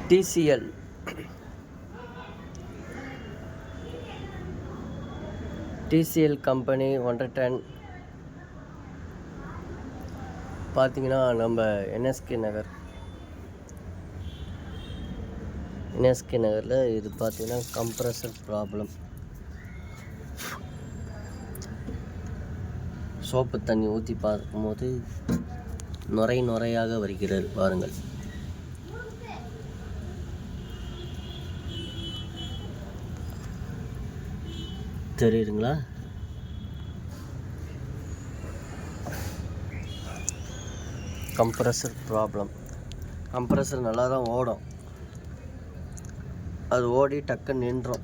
TCL company 1 ton பார்த்தீங்கன்னா நம்ம NSK நகரில் இது பார்த்தீங்கன்னா கம்ப்ரஸர் ப்ராப்ளம். சோப்பு தண்ணி ஊற்றி பார்க்கும்போது நுரையாக வருகிறது பாருங்கள். தெரியுதுங்களா? Compressor problem. கம்ப்ரஸர் நல்லா தான் ஓடும், அது ஓடி டக்குன்னு நின்றோம்.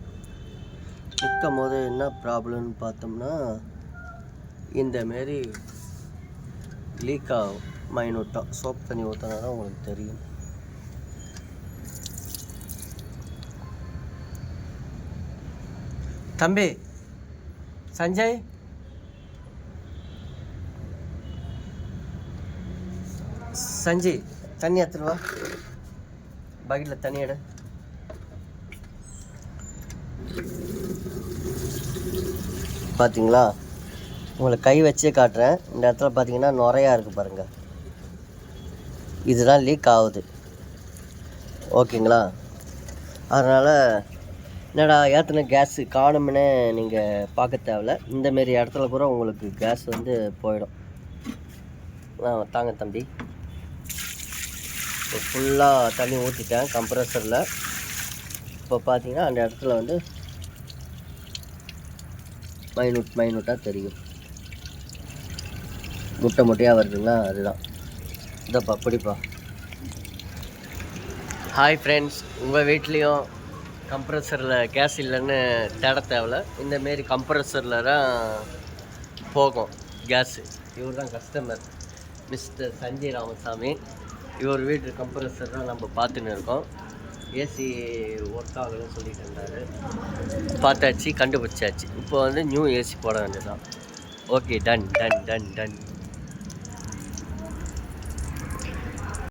நிற்கும் போது என்ன ப்ராப்ளம்னு பார்த்தோம்னா இந்தமாரி லீக் ஆகும் மைனூட்டாக. சோப்பு தண்ணி ஊற்றினா தான் உங்களுக்கு தெரியும். தம்பி சஞ்சய், தண்ணி எடுத்துருவா, பக்கெட்டில் தண்ணி எடு. பார்த்தீங்களா, உங்களை கை வச்சே காட்டுறேன். இந்த இடத்துல பார்த்தீங்கன்னா நுரையா இருக்குது பாருங்கள். இதுதான் லீக் ஆகுது. ஓகேங்களா? அதனால் என்னடா ஏற்றின கேஸு காணும்னு நீங்கள் பார்க்க தேவையில்ல. இந்தமாரி இடத்துல கூட உங்களுக்கு கேஸ் வந்து போயிடும். தாங்க தம்பி. இப்போ ஃபுல்லாக தண்ணி ஊற்றிட்டேன் கம்ப்ரஸரில். இப்போ பார்த்தீங்கன்னா அந்த இடத்துல வந்து மைனூட்டாக தெரியும். முட்டையாக வருதுங்களா, அதுதான். இதப்பா பிடிப்பா. ஹாய் ஃப்ரெண்ட்ஸ், உங்கள் வீட்லேயும் கம்ப்ரஸரில் கேஸ் இல்லைன்னு தேட தேவையில்ல. இந்தமாரி கம்ப்ரஸரில் தான் போகும் கேஸு. இவர் தான் கஸ்டமர், மிஸ்டர் சஞ்சய் ராமசாமி. இவர் வீட்டு கம்ப்ரஸர் தான் நம்ம பார்த்துன்னு இருக்கோம். ஏசி ஒர்க் ஆகலன்னு சொல்லிட்டு இருந்தார். பார்த்தாச்சு, கண்டுபிடிச்சாச்சு. இப்போ வந்து நியூ ஏசி போட வேண்டியதான். Okay, ton.